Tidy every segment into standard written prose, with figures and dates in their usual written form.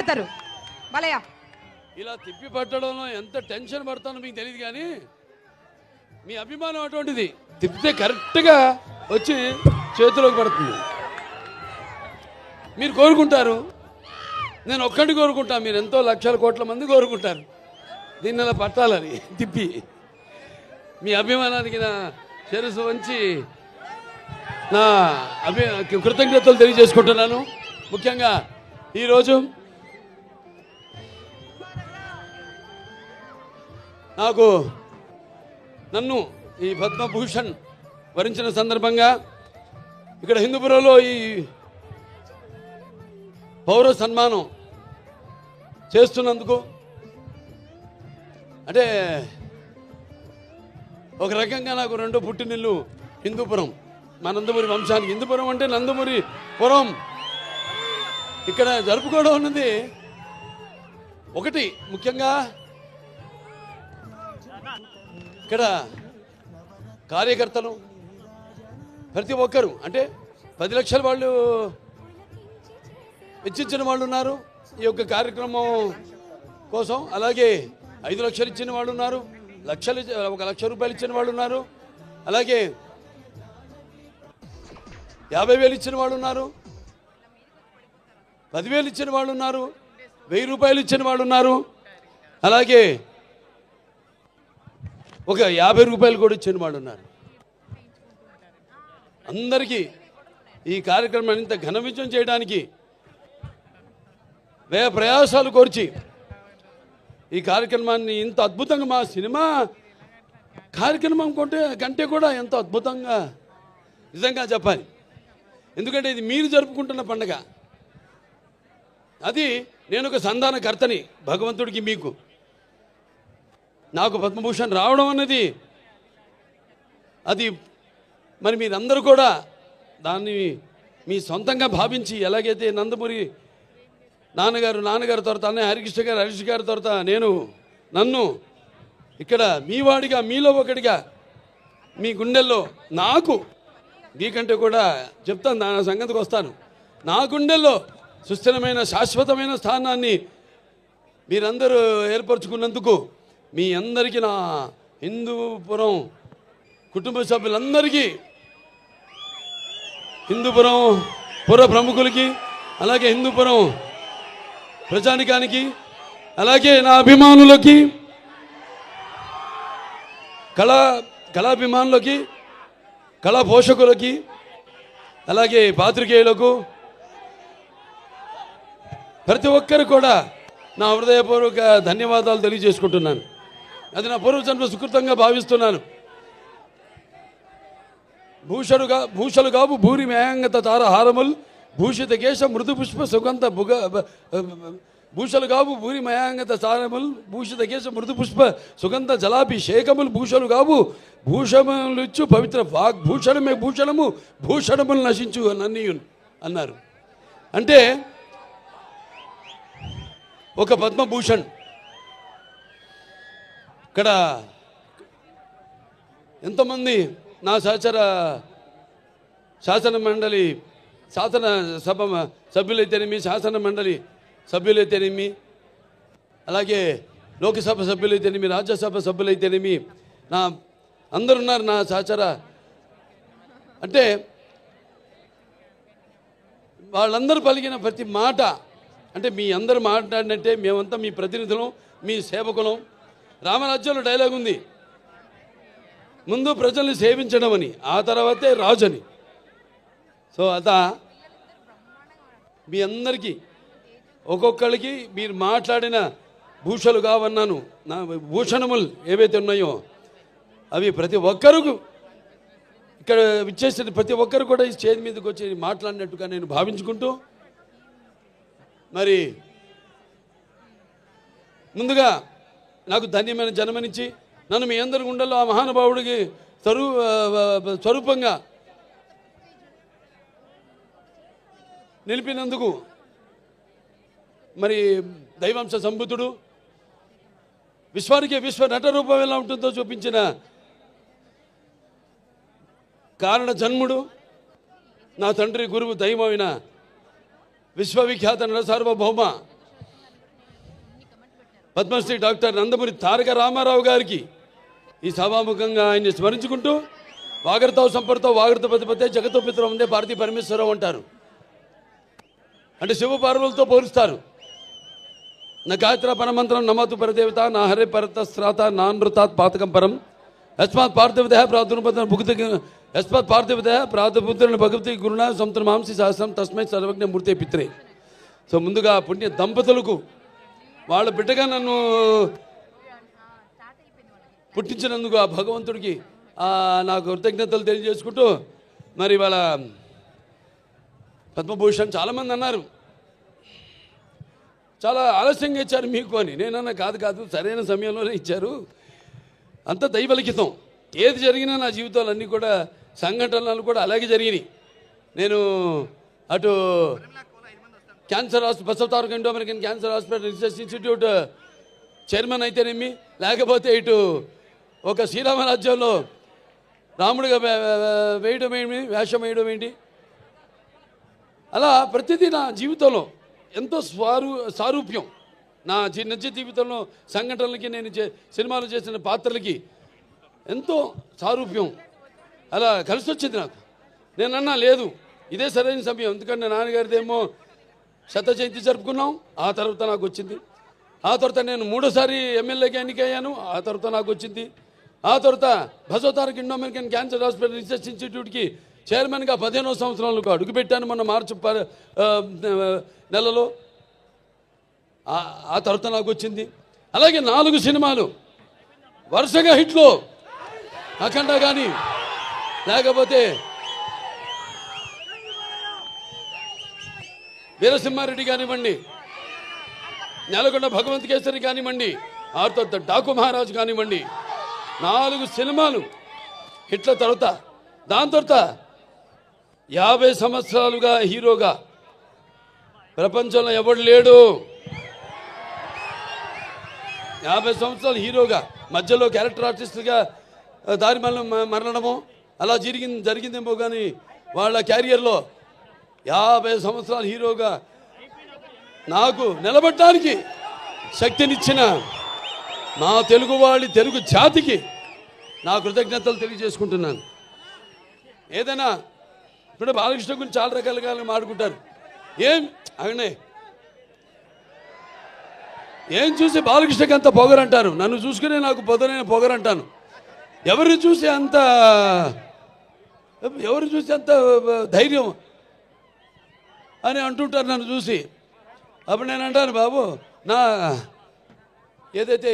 పడతారు బాలయ్య. ఇలా తిప్పి పట్టడంలో ఎంత టెన్షన్ పడతానో మీకు తెలియదు, కానీ మీ అభిమానం అటువంటిది. తిప్పితే కరెక్ట్గా వచ్చి చేతిలోకి పడుతుంది. మీరు కోరుకుంటారు, నేను ఒక్కటి కోరుకుంటా, మీరు ఎంతో లక్షల కోట్ల మంది కోరుకుంటారు దీన్ని అలా పట్టాలని. తిప్పి మీ అభిమానానికి నా శిరస్సు వంచి నా కృతజ్ఞతలు తెలియజేసుకుంటున్నాను. ముఖ్యంగా ఈరోజు నన్ను ఈ పద్మభూషణ్ వరించిన సందర్భంగా ఇక్కడ హిందూపురంలో ఈ పౌర సన్మానం చేస్తున్నందుకు, అంటే ఒక రకంగా నాకు 2 పుట్టినిల్లు హిందూపురం, మా నందమూరి వంశానికి. హిందూపురం అంటే నందమూరి పురం. ఇక్కడ జరుపుకోవడం ఉన్నది ఒకటి. ముఖ్యంగా ఇక్కడ కార్యకర్తలు ప్రతి ఒక్కరు, అంటే 10 లక్షల వాళ్ళు వెచ్చించిన వాళ్ళు ఉన్నారు ఈ యొక్క కార్యక్రమం కోసం. అలాగే 5 లక్షలు ఇచ్చిన వాళ్ళు ఉన్నారు, 1 లక్ష రూపాయలు ఇచ్చిన వాళ్ళు ఉన్నారు, అలాగే 50,000 ఇచ్చిన వాళ్ళు ఉన్నారు, 10,000 ఇచ్చిన వాళ్ళు ఉన్నారు, 1000 రూపాయలు ఇచ్చిన వాళ్ళు ఉన్నారు, అలాగే ఒక 50 రూపాయలు కూడా ఇచ్చిన వాళ్ళు ఉన్నారు. అందరికీ ఈ కార్యక్రమాన్ని ఇంత ఘన విజయం చేయడానికి వ్యయ ప్రయాసాలు కోర్చి ఈ కార్యక్రమాన్ని ఇంత అద్భుతంగా, మా సినిమా కార్యక్రమం కంటే కూడా ఎంతో అద్భుతంగా నిజంగా చెప్పాలి. ఎందుకంటే ఇది మీరు జరుపుకుంటున్న పండుగ. అది నేను ఒక సంధానకర్తని భగవంతుడికి. మీకు నాకు పద్మభూషణ్ రావడం అన్నది అది మరి మీరందరూ కూడా దాన్ని మీ సొంతంగా భావించి, ఎలాగైతే నందమూరి నాన్నగారు తర్వాత అన్నయ్య హరీష్ గారి తర్వాత నన్ను ఇక్కడ మీ వాడిగా, మీలో ఒకటిగా, మీ గుండెల్లో నాకు మీకంటే కూడా చెప్తాను, నా సంగతికి వస్తాను, నా గుండెల్లో సుస్థిరమైన శాశ్వతమైన స్థానాన్ని మీరందరూ ఏర్పరచుకున్నందుకు మీ అందరికీ, నా హిందూపురం కుటుంబ సభ్యులందరికీ, హిందూపురం పుర ప్రముఖులకి, అలాగే హిందూపురం ప్రజానికానికి, అలాగే నా అభిమానులకి, కళాభిమానులకి, కళా పోషకులకి, అలాగే పాత్రికేయులకు, ప్రతి ఒక్కరు కూడా నా హృదయపూర్వక ధన్యవాదాలు తెలియజేసుకుంటున్నాను. అది నా పూర్వజన్మ సుకృతంగా భావిస్తున్నాను. భూషలు గాబు భూరి మేయంగత తారహారముల్ భూషిత కేశ మృదు పుష్ప సుగంధ భూషలు గాబు భూరి మయాంగత తారముల్ భూషిత కేశ మృదు పుష్ప సుగంధ జలాభిషేకములు భూషలు గాబు భూషములిచ్చు పవిత్ర వాగ్భూషణమే భూషణము భూషణములు నశించు నన్నీయున్ అన్నారు. అంటే ఒక పద్మభూషణ్ ఇక్కడ ఎంతోమంది నా శాసన సభ సభ్యులైతేనేమి, శాసన మండలి సభ్యులైతేనేమి, అలాగే లోక్సభ సభ్యులైతేనేమి, రాజ్యసభ సభ్యులైతేనేమి, నా అందరున్నారు నా సహచర. అంటే వాళ్ళందరూ పలికిన ప్రతి మాట, అంటే మీ అందరూ మాట్లాడినట్టే మేమంతా మీ ప్రతినిధులం, మీ సేవకులం. రామరాజ్యంలో డైలాగ్ ఉంది, ముందు ప్రజల్ని సేవించడం అని, ఆ తర్వాతే రాజు అని. సో మీ అందరికీ ఒక్కొక్కరికి మీరు మాట్లాడిన భూషలు కావన్నాను, నా భూషణములు ఏవైతే ఉన్నాయో అవి ప్రతి ఒక్కరు ఇక్కడ విచ్చేసిన ప్రతి ఒక్కరు కూడా ఈ స్టేజ్ మీదకి వచ్చి మాట్లాడినట్టుగా నేను భావించుకుంటూ, మరి ముందుగా నాకు ధన్యమైన జన్మనిచ్చి నన్ను మీ అందరి గుండెల్లో ఆ మహానుభావుడికి స్వరూపంగా నిలిపినందుకు, మరి దైవాంశ సంభూతుడు, విశ్వానికి విశ్వ నట రూపం ఎలా ఉంటుందో చూపించిన కారణ జన్ముడు, నా తండ్రి గురువు దైవమైన విశ్వవిఖ్యాత నట సార్వభౌమ పద్మశ్రీ డాక్టర్ నందమూరి తారక రామారావు గారికి ఈ సభాముఖంగా ఆయన్ని స్మరించుకుంటూ వాగర్తావు సంపర్తో వాగర్త పతిపతే జగతో పితరం ఉందే భారతీ పరమేశ్వరం అంటారు. అంటే శివ పార్వతులతో పోలుస్తారు. నా గాయత్ర పరమంత్రం నమతు పరదేవత నా హరే పరతస్రాత నానృతాత్ పాతకం పరం యస్మాత్ పార్థివత ప్రాదుర్పద భుక్తి యస్మాత్ పార్థివత ప్రాదుపుత్రుని భగవతి గురుణ సముద్ర మాంసి సహస్రం తస్మై సర్వజ్ఞ మూర్తే పిత్రే. సో ముందుగా పుణ్య దంపతులకు వాళ్ళ బిడ్డగా నన్ను పుట్టించినందుకు ఆ భగవంతుడికి నాకు కృతజ్ఞతలు తెలియజేసుకుంటూ మరి వాళ్ళ పద్మభూషణ్ చాలామంది అన్నారు చాలా ఆలస్యంగా ఇచ్చారు మీకు అని. నేనన్నా కాదు సరైన సమయంలోనే ఇచ్చారు. అంత దైవలిఖితం. ఏది జరిగినా నా జీవితాలు అన్నీ కూడా సంఘటనలు కూడా అలాగే జరిగినాయి. నేను అటు cancer hospital Basavataraka Indo American cancer hospital research institute chairman అయితేనేమి, లేకపోతే ఇటు ఒక శ్రీరామ రాజ్యంలో రాముడిగా వేయడం ఏంటి, వేషం వేయడం ఏంటి, అలా ప్రతిదీ నా జీవితంలో ఎంతో సారూప్యం. నా నిజ జీవితంలో సంఘటనలకి నేను సినిమాలు చేసిన పాత్రలకి ఎంతో సారూప్యం అలా కలిసి వచ్చింది నాకు. నేను అన్నా లేదు ఇదే సరైన సమయం. ఎందుకంటే నాన్నగారిదేమో శత జయంతి జరుపుకున్నాం, ఆ తర్వాత నాకు వచ్చింది. ఆ తర్వాత నేను 3వ ఎమ్మెల్యేగా ఎన్నికయ్యాను, ఆ తర్వాత నాకు వచ్చింది. ఆ తర్వాత Basavataraka Indo American cancer hospital research ఇన్స్టిట్యూట్కి చైర్మన్గా 15వ సంవత్సరంలో అడుగుపెట్టాను మొన్న మార్చి నెలలో. ఆ తర్వాత నాకు వచ్చింది. అలాగే 4 సినిమాలు వరుసగా హిట్లో, అఖండ కానీ లేకపోతే వీరసింహారెడ్డి కానివ్వండి, నెలకొండ భగవంత్ కేసరి కానివ్వండి, ఆ తర్వాత డాకు మహారాజు కానివ్వండి, 4 సినిమాలు హిట్ల తర్వాత దాని తర్వాత 50 సంవత్సరాలుగా హీరోగా ప్రపంచంలో ఎవడు లేడు. 50 సంవత్సరాలు హీరోగా మధ్యలో క్యారెక్టర్ ఆర్టిస్ట్గా దారి మరణమో అలా జరిగిందేమో కానీ వాళ్ళ క్యారియర్లో 50 సంవత్సరాలు హీరోగా నాకు నిలబడటానికి శక్తినిచ్చిన నా తెలుగు జాతికి నా కృతజ్ఞతలు తెలియజేసుకుంటున్నాను. ఏదైనా ఇప్పుడు బాలకృష్ణ గురించి చాలా రకాలుగా మాట్లాడుకుంటారు. ఏం చూసి బాలకృష్ణకి అంత పొగరంటారు, నన్ను చూసుకునే నాకు పొదనైన పొగరంటాను. ఎవరు చూసి అంత ధైర్యం అని అంటుంటారు నన్ను చూసి. అప్పుడు నేను అంటాను, బాబు నా ఏదైతే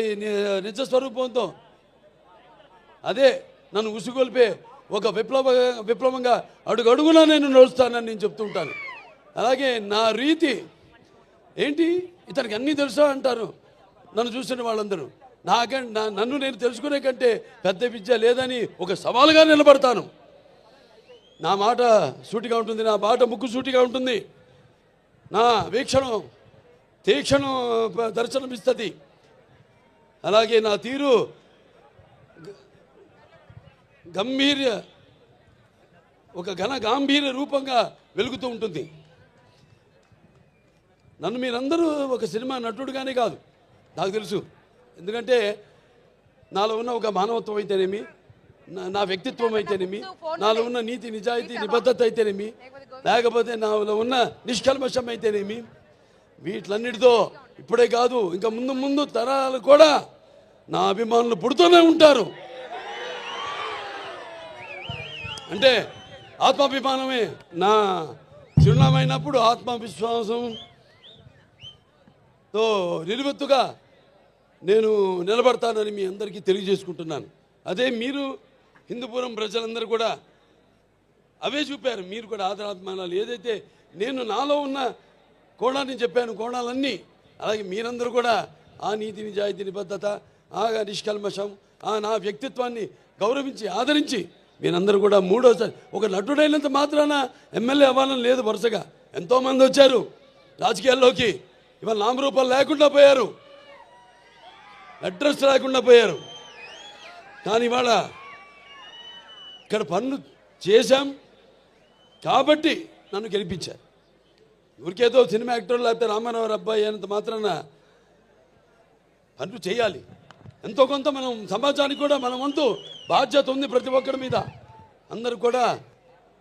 నిజస్వరూపంతో అదే నన్ను ఉసిగొల్పే ఒక విప్లవంగా అడుగడుగునా నేను నడుస్తానని నేను చెప్తూ ఉంటాను. అలాగే నా రీతి ఏంటి, ఇతనికి అన్నీ తెలుసా అంటారు నన్ను చూసిన వాళ్ళందరూ. నన్ను నేను తెలుసుకునే కంటే పెద్ద విద్య లేదని ఒక సవాలుగా నిలబడతాను. నా మాట సూటిగా ఉంటుంది, నా మాట ముక్కు సూటిగా ఉంటుంది, నా వీక్షణం తీక్షణం దర్శనమిస్తుంది. అలాగే నా తీరు ఒక గాంభీర్య రూపంగా వెలుగుతూ ఉంటుంది. నన్ను మీరందరూ ఒక సినిమా నటుడుగానే కాదు నాకు తెలుసు. ఎందుకంటే నాలో ఉన్న ఒక మానవత్వం అయితేనేమి, నా వ్యక్తిత్వం అయితేనేమి, నాలో ఉన్న నీతి నిజాయితీ నిబద్ధత అయితేనేమి, లేకపోతే నాలో ఉన్న నిష్కల్మషం అయితేనేమి, వీటిలన్నిటితో ఇప్పుడే కాదు ఇంకా ముందు తరాలు కూడా నా అభిమానులు పుడుతూనే ఉంటారు. అంటే ఆత్మాభిమానమే నా చిరునామైనప్పుడు ఆత్మవిశ్వాసంతో నిలువెత్తుగా నేను నిలబడతానని మీ అందరికీ తెలియజేసుకుంటున్నాను. అదే మీరు హిందూపురం ప్రజలందరూ కూడా అవే చూపారు. మీరు కూడా ఆదరాభిమానాలు ఏదైతే నేను నాలో ఉన్న కోణాన్ని చెప్పాను, కోణాలన్నీ అలాగే మీరందరూ కూడా ఆ నీతి నిజాయితీ నిబద్ధత, ఆ నిష్కల్మషం, నా వ్యక్తిత్వాన్ని గౌరవించి ఆదరించి మీరందరూ కూడా మూడోసారి ఒక నటుడైనంత మాత్రాన ఎమ్మెల్యే అవ్వాలని లేదు. వరుసగా ఎంతోమంది వచ్చారు రాజకీయాల్లోకి, ఇవాళ నామరూపాలు లేకుండా పోయారు, అడ్రస్ లేకుండా పోయారు. కానీ ఇవాళ ఇక్కడ పనులు చేశాం కాబట్టి నన్ను గెలిపించారు. ఊరికేదో సినిమా యాక్టర్ లేకపోతే రామారావు అబ్బాయి అయినంత మాత్రాన పనులు చేయాలి. ఎంతో కొంత మనం సమాజానికి కూడా మన వంతు బాధ్యత ఉంది ప్రతి ఒక్కరి మీద. అందరూ కూడా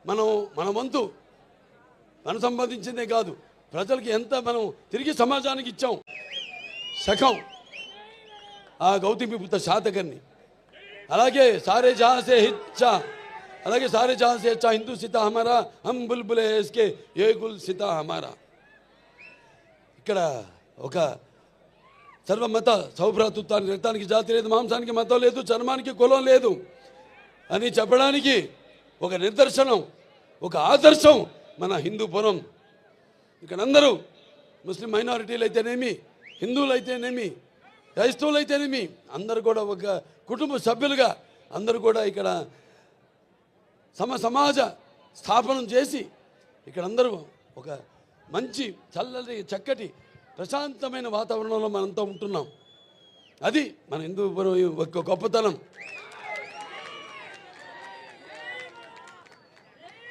మన వంతు మనం సంపాదించిందే కాదు, ప్రజలకి ఎంత మనం తిరిగి సమాజానికి ఇచ్చాం. సఖం ఆ గౌతమిపుత్ర శాతకర్ణి, అలాగే సారే జహాసే హిచ్చా, అలాగే సారే జహాసే హెచ్చా హిందూ సీతా హమారా హమ్ బుల్బులే ఇస్కే ఏ గుల్ సీతా హమారా. ఇక్కడ ఒక సర్వమత సౌభ్రాతృత్వానికి, రక్తానికి జాతి లేదు, మాంసానికి మతం లేదు, చర్మానికి కులం లేదు అని చెప్పడానికి ఒక నిదర్శనం, ఒక ఆదర్శం మన హిందూపురం. ఇక్కడ అందరూ ముస్లిం మైనారిటీలు అయితేనేమి, హిందువులు అయితేనేమి, క్రైస్తవులు అయితేనేమి, అందరూ కూడా ఒక కుటుంబ సభ్యులుగా అందరూ కూడా ఇక్కడ సమాజ స్థాపనం చేసి ఇక్కడ అందరూ ఒక మంచి చల్లటి చక్కటి ప్రశాంతమైన వాతావరణంలో మనంతా ఉంటున్నాం. అది మన హిందూపురం ఒక గొప్పతనం.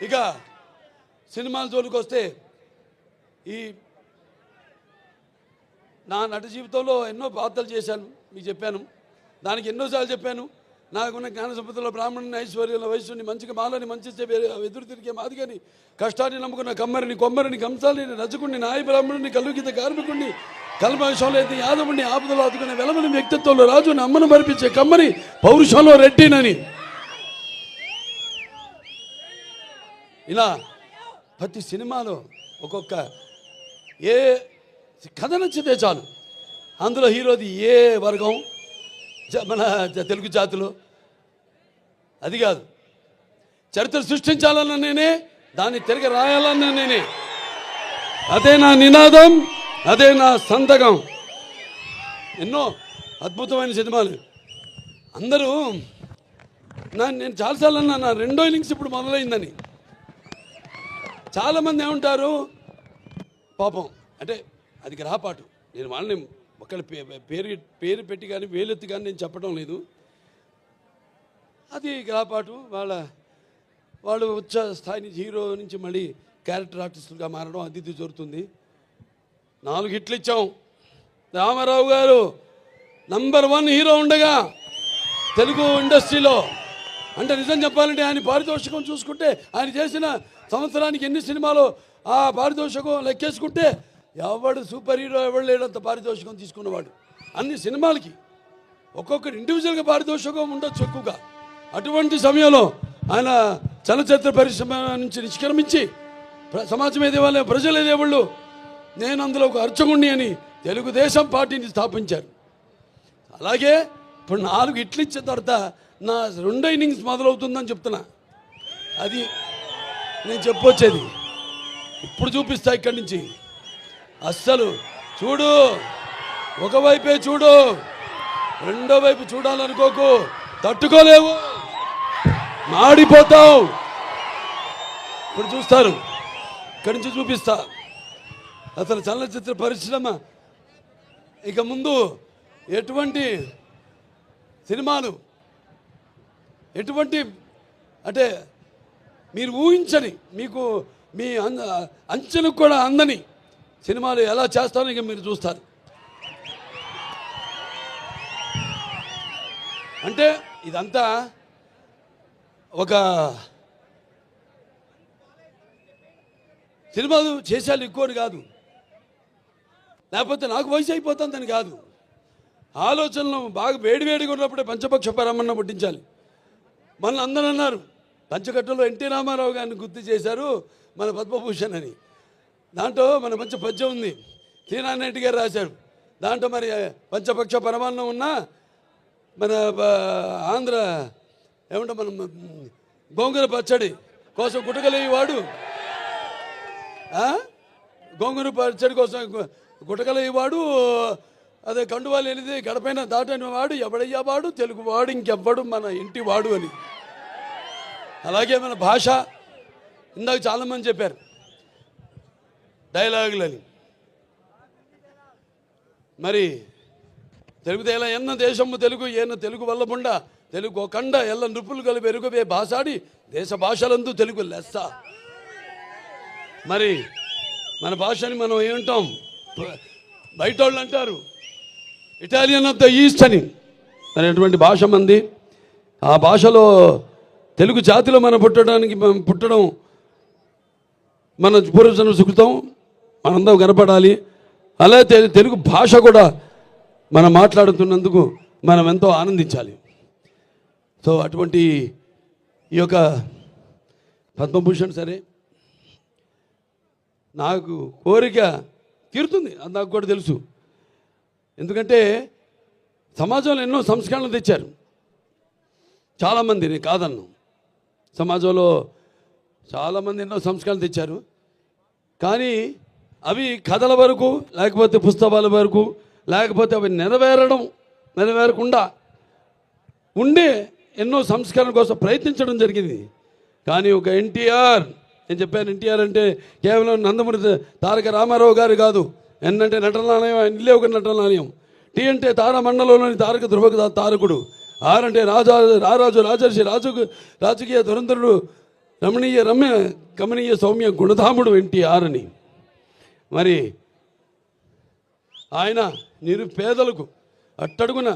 ఇక సినిమాల జోలికి వస్తే, ఈ నా నట జీవితంలో ఎన్నో పాత్రలు చేశాను, మీకు చెప్పాను. దానికి ఎన్నోసార్లు చెప్పాను, నాకున్న జ్ఞాన సంపదలో బ్రాహ్మణుని, ఐశ్వర్యంలో వయస్సుని, మంచిగా మాలని, మంచి ఎదురు తిరిగే మాదిగని, కష్టాన్ని నమ్ముకున్న కమ్మరిని, కొమ్మరిని, కంసాలిని, రజకుడిని, నాయ బ్రాహ్మణుని, కల్లుగీత కార్మికుడిని, కల్మషంలో అయితే యాదవుడిని, ఆపదలో ఆదుకునే వెలమని, వ్యక్తిత్వంలో రాజుని, అమ్మను మరిపించే కమ్మని, పౌరుషంలో రెడ్డినని, ఇలా ప్రతి సినిమాలో ఒక్కొక్క ఏ కథ నచ్చితే చాలు, అందులో హీరోది ఏ వర్గం, మన తెలుగు జాతిలో అది కాదు. చరిత్ర సృష్టించాలన్న నేనే, దాన్ని తిరిగి రాయాలన్న నేనే. అదే నా నినాదం, అదే నా సంతకం. ఎన్నో అద్భుతమైన సినిమాలు. అందరూ నేను చాలాసార్లు అన్నా, నా రెండో ఇన్నింగ్స్ ఇప్పుడు మొదలైందని. చాలామంది ఏమంటారు, పాపం అంటే అది గ్రహపాటు. నేను వాళ్ళని ఒకళ్ళ పేరు పెట్టి కానీ వేలెత్తి కానీ నేను చెప్పడం లేదు. అది గ్రహపాటు. వాళ్ళు ఉచ్చ స్థాయి నుంచి, హీరో నుంచి మళ్ళీ క్యారెక్టర్ ఆర్టిస్టులుగా మారడం అది ఇది జరుగుతుంది. 4 హిట్లు ఇచ్చాం. రామారావు గారు నంబర్ 1 హీరో ఉండగా తెలుగు ఇండస్ట్రీలో, అంటే నిజం చెప్పాలంటే ఆయన పారితోషికం చూసుకుంటే, ఆయన చేసిన సంవత్సరానికి ఎన్ని సినిమాలు ఆ పారితోషికం లెక్కేసుకుంటే ఎవడు సూపర్ హీరో ఎవడు లేడంత పారితోషికం తీసుకున్నవాడు. అన్ని సినిమాలకి ఒక్కొక్కటి ఇండివిజువల్గా పారితోషికం ఉండొచ్చు ఎక్కువగా. అటువంటి సమయంలో ఆయన చలనచిత్ర పరిశ్రమ నుంచి నిష్క్రమించి సమాజం ఏదేవాళ్ళు, ప్రజలు ఏదేవాళ్ళు, నేను అందులో ఒక అర్చకుణ్ణి అని తెలుగుదేశం పార్టీని స్థాపించారు. అలాగే ఇప్పుడు 4 హిట్లు ఇచ్చిన తర్వాత నా రెండో ఇన్నింగ్స్ మొదలవుతుందని చెప్తున్నా. అది నేను చెప్పొచ్చేది. ఇప్పుడు చూపిస్తా ఇక్కడి నుంచి. అస్సలు చూడు, ఒకవైపే చూడు, రెండో వైపు చూడాలనుకోకు, తట్టుకోలేవు, మాడిపోతావు. ఇప్పుడు చూస్తారు, ఇక్కడి నుంచి చూపిస్తా. అసలు చలనచిత్ర పరిశ్రమ ఇక ముందు ఎటువంటి సినిమాలు, ఎటువంటి అంటే మీరు ఊహించని, మీకు మీ అంచనకు కూడా అందని సినిమాలు ఎలా చేస్తారో ఇక మీరు చూస్తారు. అంటే ఇదంతా ఒక సినిమాలు చేసేయాలి ఎక్కువని కాదు, లేకపోతే నాకు వయసు అయిపోతుందని కాదు. ఆలోచనలు బాగా వేడివేడిగా ఉన్నప్పుడే పంచపక్ష పరమన్న పుట్టించాలి. మన అందరూ అన్నారు, పంచకట్టులో ఎన్టీ రామారావు గారిని గుర్తు చేశారు మన పద్మభూషణ్ అని. దాంట్లో మన మంచి పద్యం ఉంది, శ్రీనారాయణ గారు రాశారు. దాంట్లో మరి పంచపక్ష పరమాన్నం ఉన్నా మన ఆంధ్ర ఏమంటే మనం గోంగూర పచ్చడి కోసం గుటకలేవాడు, గోంగూర పచ్చడి కోసం గుటకలేవాడు, అదే కండువాలు వెళ్ళింది గడపైన దాటని వాడు ఎవడయ్యా వాడు, తెలుగు వాడు ఇంకెవ్వడు మన ఇంటి వాడు అని. అలాగే మన భాష, ఇందాక చాలామంది చెప్పారు డైలాగులని. మరి తెలుగు తేల ఎన్న దేశము తెలుగు, ఏన తెలుగు వల్లబుండ, తెలుగు కండ ఎల్ల నృపులు కలిపి ఎరుగవే భాషాడి, దేశ భాషలందు తెలుగు లెస్స. మరి మన భాషని మనం ఏమంటాం, బయట వాళ్ళు అంటారు ఇటాలియన్ ఆఫ్ ద ఈస్ట్ అని అనేటువంటి భాష మంది. ఆ భాషలో తెలుగు జాతిలో మనం పుట్టడం మన పూర్వజన్మ సుకృతం, మనందరం కనపడాలి. అలాగే తెలుగు భాష కూడా మనం మాట్లాడుతున్నందుకు మనం ఎంతో ఆనందించాలి. సో అటువంటి ఈ యొక్క పద్మభూషణ్ సరే నాకు కోరిక తీరుతుంది, అది నాకు కూడా తెలుసు. ఎందుకంటే సమాజంలో ఎన్నో సంస్కరణలు తెచ్చారు చాలామంది, నేను కాదన్ను. సమాజంలో చాలామంది ఎన్నో సంస్కరణలు తెచ్చారు, కానీ అవి కథల వరకు, లేకపోతే పుస్తకాల వరకు, లేకపోతే అవి నెరవేరకుండా ఉండే ఎన్నో సంస్కరణ కోసం ప్రయత్నించడం జరిగింది. కానీ ఒక ఎన్టీఆర్, నేను చెప్పాను ఎన్టీఆర్ అంటే కేవలం నందమూరి తారక రామారావు గారు కాదు. ఎన్ అంటే నటనాలయం, ఆయన ఇల్లే ఒక నటనాలయం. టీ అంటే తారమండలంలోని తారక ధ్రువ తారకుడు. ఆర్ అంటే రారాజు రాజర్షి రాజకీయ దురంధరుడు, కమనీయ సౌమ్య గుణధాముడు ఎన్టీఆర్ అని. మరి ఆయన నిరుపేదలకు, అట్టడుగున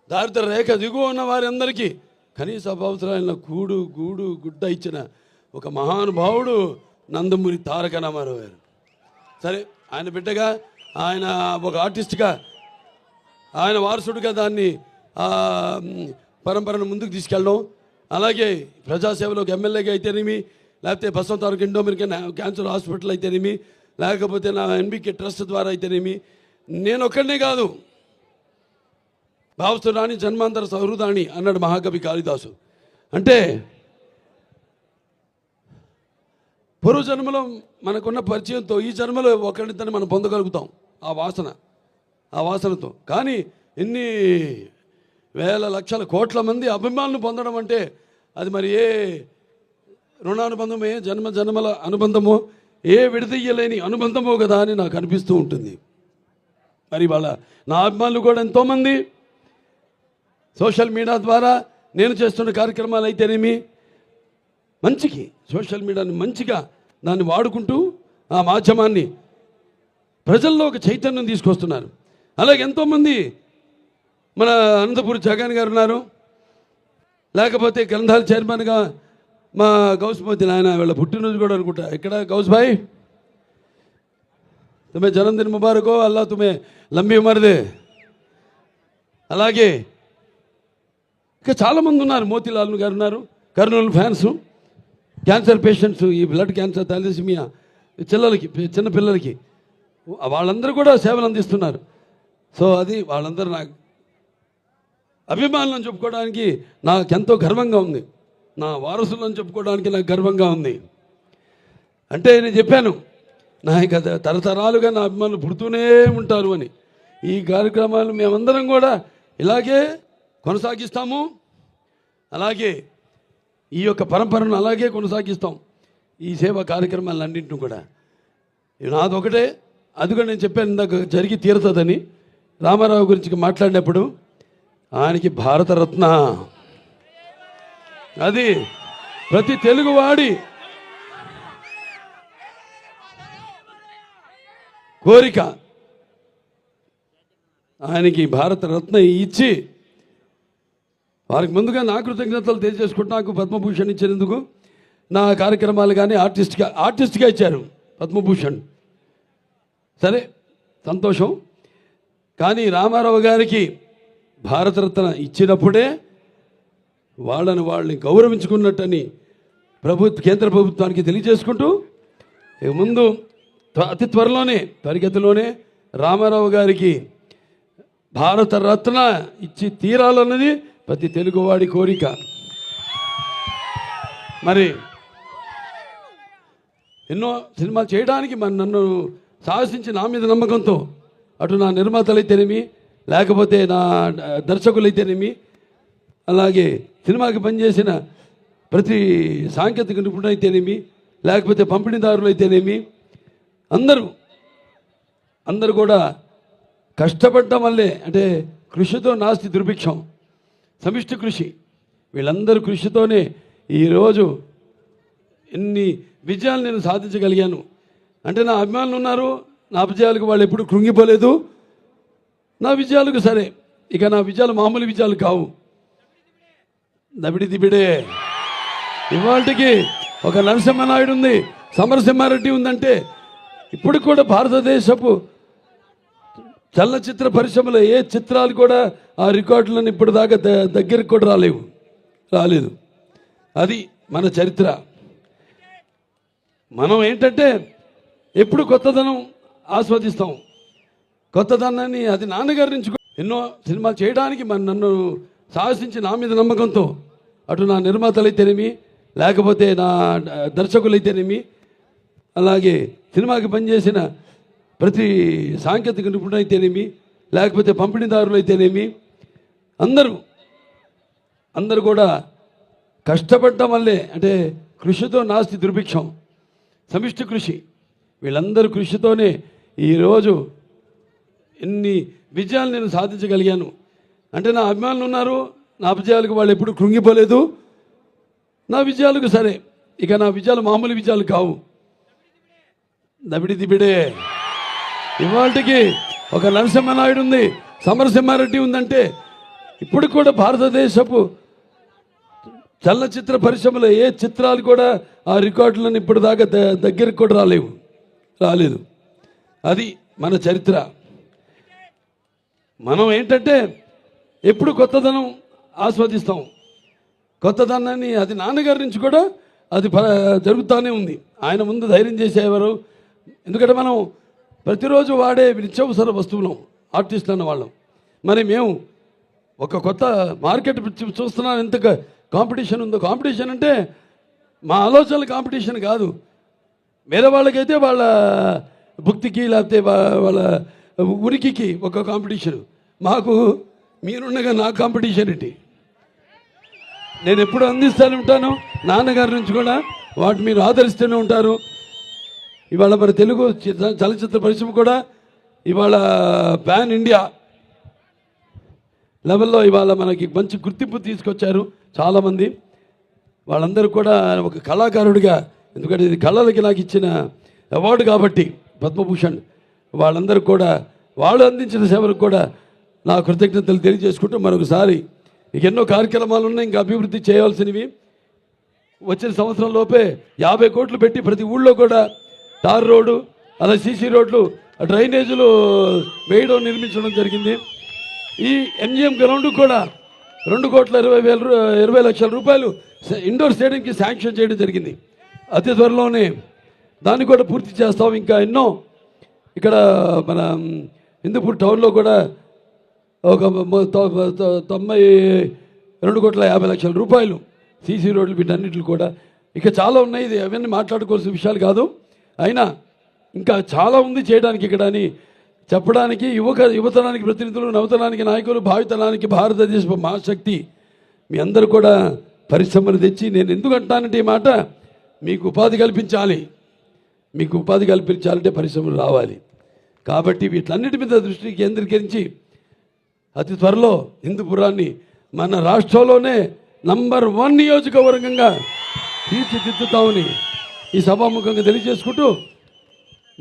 దారిద్ర రేఖ దిగువ ఉన్న వారందరికీ కనీస అవసరాలైన కూడు గూడు గుడ్డ ఇచ్చిన ఒక మహానుభావుడు నందమూరి తారక రామారావు గారు. సరే, ఆయన బిడ్డగా, ఆయన ఒక ఆర్టిస్ట్గా, ఆయన వారసుడిగా దాన్ని పరంపరను ముందుకు తీసుకెళ్ళడం, అలాగే ప్రజాసేవలోకి ఎమ్మెల్యేగా అయితేనేమి, లేకపోతే బసవంతారక ఇండో అమెరికన్ క్యాన్సర్ హాస్పిటల్ అయితేనేమి, లేకపోతే నా ఎన్బికే ట్రస్ట్ ద్వారా అయితేనేమి, నేను ఒక్కడనే కాదు, భావస్తురాణి జన్మాంతర సహృదాణి అన్నాడు మహాకవి కాళిదాసు. అంటే పూర్వజన్మలో మనకున్న పరిచయంతో ఈ జన్మలో ఒకరిద్దరిని మనం పొందగలుగుతాం ఆ వాసనతో. కానీ ఎన్ని వేల లక్షల కోట్ల మంది అభిమానులు పొందడం అంటే అది మరి ఏ రుణానుబంధమో, ఏ జన్మల అనుబంధమో, ఏ విడదీయలేని అనుబంధమో కదా అని నాకు అనిపిస్తూ ఉంటుంది. మరి వాళ్ళ నా అభిమానులు కూడా ఎంతోమంది సోషల్ మీడియా ద్వారా నేను చేస్తున్న కార్యక్రమాలు అయితేనేమి, మంచికి సోషల్ మీడియాని మంచిగా దాన్ని వాడుకుంటూ ఆ మాధ్యమాన్ని ప్రజల్లో ఒక చైతన్యం తీసుకొస్తున్నారు. అలాగే ఎంతోమంది మన అనంతపురి జగన్ గారు ఉన్నారు, లేకపోతే గ్రంథాల చైర్మన్గా మా గౌస్మతి నాయన వీళ్ళ పుట్టినరోజు కూడా అనుకుంటా. ఇక్కడ గౌస్ భాయ్, తుమ్మే జన్మదిన ముబారకో, అల్లా తుమ్మే లంబీ ఉమర్ దే. అలాగే ఇంకా చాలామంది ఉన్నారు, మోతీలాల్ గారు ఉన్నారు, కర్నూలు ఫ్యాన్స్, క్యాన్సర్ పేషెంట్స్, ఈ బ్లడ్ క్యాన్సర్, థాలసీమియా చిన్నపిల్లలకి వాళ్ళందరూ కూడా సేవలు అందిస్తున్నారు. సో అది వాళ్ళందరూ నాకు అభిమానులను చెప్పుకోవడానికి నాకెంతో గర్వంగా ఉంది, నా వారసులను చెప్పుకోవడానికి నాకు గర్వంగా ఉంది. అంటే నేను చెప్పాను, నా తరతరాలుగా నా అభిమానులు పుడుతూనే ఉంటారు అని. ఈ కార్యక్రమాలు మేమందరం కూడా ఇలాగే కొనసాగిస్తాము, అలాగే ఈ యొక్క పరంపరను అలాగే కొనసాగిస్తాం. ఈ సేవా కార్యక్రమాలన్నింటినీ కూడా నాదొకటే, అది కూడా నేను చెప్పాను ఇందాక జరిగి తీరుతుందని. రామారావు గురించి మాట్లాడినప్పుడు ఆయనకి భారతరత్న, అది ప్రతి తెలుగువాడి కోరిక. ఆయనకి భారతరత్న ఇచ్చి వారికి ముందుగా నా కృతజ్ఞతలు తెలియజేసుకుంటూ నాకు పద్మభూషణ్ ఇచ్చినందుకు, నా కార్యక్రమాలు కానీ ఆర్టిస్ట్గా ఇచ్చారు పద్మభూషణ్. సరే, సంతోషం. కానీ రామారావు గారికి భారతరత్న ఇచ్చినప్పుడే వాళ్ళని గౌరవించుకున్నట్టని కేంద్ర ప్రభుత్వానికి తెలియజేసుకుంటూ, ముందు అతి త్వరిగతిలోనే రామారావు గారికి భారతరత్న ఇచ్చి తీరాలన్నది ప్రతి తెలుగువాడి కోరిక. మరి ఎన్నో సినిమాలు చేయడానికి నన్ను సాహసించి నా మీద నమ్మకంతో అటు నా నిర్మాతలైతేనేమి, లేకపోతే నా దర్శకులైతేనేమి, అలాగే సినిమాకి పనిచేసిన ప్రతి సాంకేతిక నిపుణులైతేనేమి, లేకపోతే పంపిణీదారులు అయితేనేమి, అందరూ కూడా కష్టపడటం వల్లే, అంటే కృషితో నాస్తి దుర్భిక్షం, సమిష్టి కృషి, వీళ్ళందరూ కృషితోనే ఈరోజు ఎన్ని విజయాలు నేను సాధించగలిగాను. అంటే నా అభిమానులు ఉన్నారు, నా అభిజయాలకు వాళ్ళు ఎప్పుడు కృంగిపోలేదు. నా విజయాలకు సరే, ఇక నా విజయాలు మామూలు విజయాలు కావు. దబిడి దిబిడే. ఇవాళకి ఒక నరసింహనాయుడు ఉంది, సమరసింహారెడ్డి ఉందంటే ఇప్పుడు కూడా భారతదేశపు చలనచిత్ర పరిశ్రమలో ఏ చిత్రాలు కూడా ఆ రికార్డులను ఇప్పుడు దాకా దగ్గరికి కూడా రాలేదు. అది మన చరిత్ర. మనం ఏంటంటే ఎప్పుడు కొత్తదనం ఆస్వాదిస్తాం. కొత్తదనాన్ని అది నాన్నగారి నుంచి ఎన్నో సినిమాలు చేయడానికి నన్ను సాహసించి నా మీద నమ్మకంతో అటు నా నిర్మాతలైతేనేమి, లేకపోతే నా దర్శకులైతేనేమి, అలాగే సినిమాకి పనిచేసిన ప్రతి సాంకేతిక నిపుణులైతేనేమి, లేకపోతే పంపిణీదారులు అయితేనేమి, అందరూ కూడా కష్టపడటం వల్లే, అంటే కృషితో నాస్తి దుర్భిక్షం, సమిష్టి కృషి, వీళ్ళందరూ కృషితోనే ఈరోజు ఎన్ని విజయాలు నేను సాధించగలిగాను. అంటే నా అభిమానులు ఉన్నారు, నా విజయాలకు వాళ్ళు ఎప్పుడు కృంగిపోలేదు. నా విజయాలకు సరే, ఇక నా విజయాలు మామూలు విజయాలు కావు. దబిడి దిబిడే. ఇవాళకి ఒక నరసింహనాయుడు ఉంది, సమరసింహారెడ్డి ఉందంటే ఇప్పుడు కూడా భారతదేశపు చలనచిత్ర పరిశ్రమలో ఏ చిత్రాలు కూడా ఆ రికార్డులను ఇప్పుడు దాకా దగ్గరికి కూడా రాలేదు. అది మన చరిత్ర. మనం ఏంటంటే ఎప్పుడు కొత్తదనం ఆస్వాదిస్తాం. కొత్తదనాన్ని అది నాన్నగారి నుంచి కూడా అది జరుగుతూనే ఉంది. ఆయన ముందు ధైర్యం చేసేవారు. ఎందుకంటే మనం ప్రతిరోజు వాడే నిత్యావసర వస్తువులం, ఆర్టిస్టులు అన్న వాళ్ళం. మరి మేము ఒక కొత్త మార్కెట్ చూస్తున్నాం, ఎంత కాంపిటీషన్ ఉందో. కాంపిటీషన్ అంటే మా ఆలోచనల కాంపిటీషన్ కాదు. వేరే వాళ్ళకైతే వాళ్ళ భుక్తికి లేకపోతే వాళ్ళ ఉనికికి ఒక కాంపిటీషన్. మాకు మీరుండగా నా కాంపిటీషన్ ఏంటి? నేను ఎప్పుడు అందిస్తూనే ఉంటాను, నాన్నగారి నుంచి కూడా వాటి మీరు ఆదరిస్తూనే ఉంటారు. ఇవాళ మన తెలుగు చలచిత్ర పరిశ్రమ కూడా ఇవాళ పాన్ ఇండియా లెవెల్లో ఇవాళ మనకి మంచి గుర్తింపు తీసుకొచ్చారు చాలామంది. వాళ్ళందరూ కూడా ఒక కళాకారుడిగా, ఎందుకంటే ఇది కళలకి నాకు ఇచ్చిన అవార్డు కాబట్టి పద్మభూషణ్, వాళ్ళందరూ కూడా వాళ్ళు అందించిన సేవలకు కూడా నా కృతజ్ఞతలు తెలియజేసుకుంటూ మరొకసారి ఇక ఎన్నో కార్యక్రమాలు ఉన్నాయి, ఇంకా అభివృద్ధి చేయాల్సినవి. వచ్చిన సంవత్సరం లోపే 50 కోట్లు పెట్టి ప్రతి ఊళ్ళో కూడా తార్ రోడ్డు, అలా సీసీ రోడ్లు, డ్రైనేజీలు వేయడం, నిర్మించడం జరిగింది. ఈ ఎంజిఎం గ్రౌండ్ కూడా 2,20,00,000 రూపాయలు ఇండోర్ స్టేడియంకి శాంక్షన్ చేయడం జరిగింది. అతి త్వరలోనే దాన్ని కూడా పూర్తి చేస్తాం. ఇంకా ఎన్నో ఇక్కడ మన హిందూపూర్ టౌన్లో కూడా ఒక 92,50,00,000 రూపాయలు సీసీ రోడ్లు, వీటన్నిటిని కూడా ఇక చాలా ఉన్నాయి. ఇది అవన్నీ మాట్లాడుకోవాల్సిన విషయాలు కాదు. అయినా ఇంకా చాలా ఉంది చేయడానికి ఇక్కడ అని చెప్పడానికి యువతరానికి ప్రతినిధులు, నవతరానికి నాయకులు, భావితరానికి భారతదేశ మహాశక్తి మీ అందరూ కూడా పరిశ్రమలు తెచ్చి, నేను ఎందుకు అంటానంటే ఈ మాట, మీకు ఉపాధి కల్పించాలి. మీకు ఉపాధి కల్పించాలంటే పరిశ్రమలు రావాలి. కాబట్టి వీటన్నిటి మీద దృష్టి కేంద్రీకరించి అతి త్వరలో హిందూపురాన్ని మన రాష్ట్రంలోనే నంబర్ 1 నియోజకవర్గంగా తీర్చిదిద్దుతామని ఈ సభాముఖంగా తెలియజేసుకుంటూ,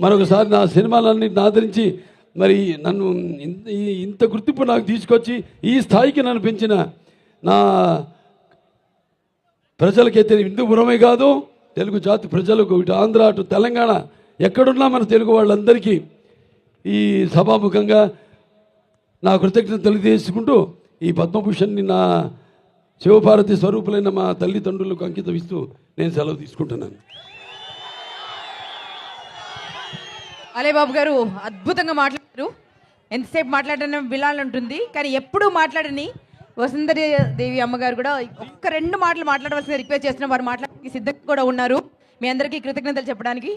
మరొకసారి నా సినిమాలన్నింటిని ఆదరించి మరి నన్ను ఇంత గుర్తింపు నాకు తీసుకొచ్చి ఈ స్థాయికి నన్ను పెంచిన నా ప్రజలకైతే హిందూపురమే కాదు, తెలుగు జాతి ప్రజలకు, ఇటు ఆంధ్ర అటు తెలంగాణ ఎక్కడున్నా మన తెలుగు వాళ్ళందరికీ ఈ సభాముఖంగా నా కృతజ్ఞత తెలియజేసుకుంటూ ఈ పద్మభూషణ్ని నా శివభారతి స్వరూపులైన మా తల్లిదండ్రులకు అంకితం ఇస్తూ నేను సెలవు తీసుకుంటున్నాను. అలేబాబు గారు అద్భుతంగా మాట్లాడారు. ఎంతసేపు మాట్లాడిన వినాలంటుంది, కానీ ఎప్పుడూ మాట్లాడని వసుంధరాదేవి అమ్మగారు కూడా ఒక్క 2 మాటలు మాట్లాడవలసిన రిక్వెస్ట్ చేస్తున్న వారు మాట్లాడడానికి సిద్ధంగా కూడా ఉన్నారు. మీ అందరికీ కృతజ్ఞతలు చెప్పడానికి.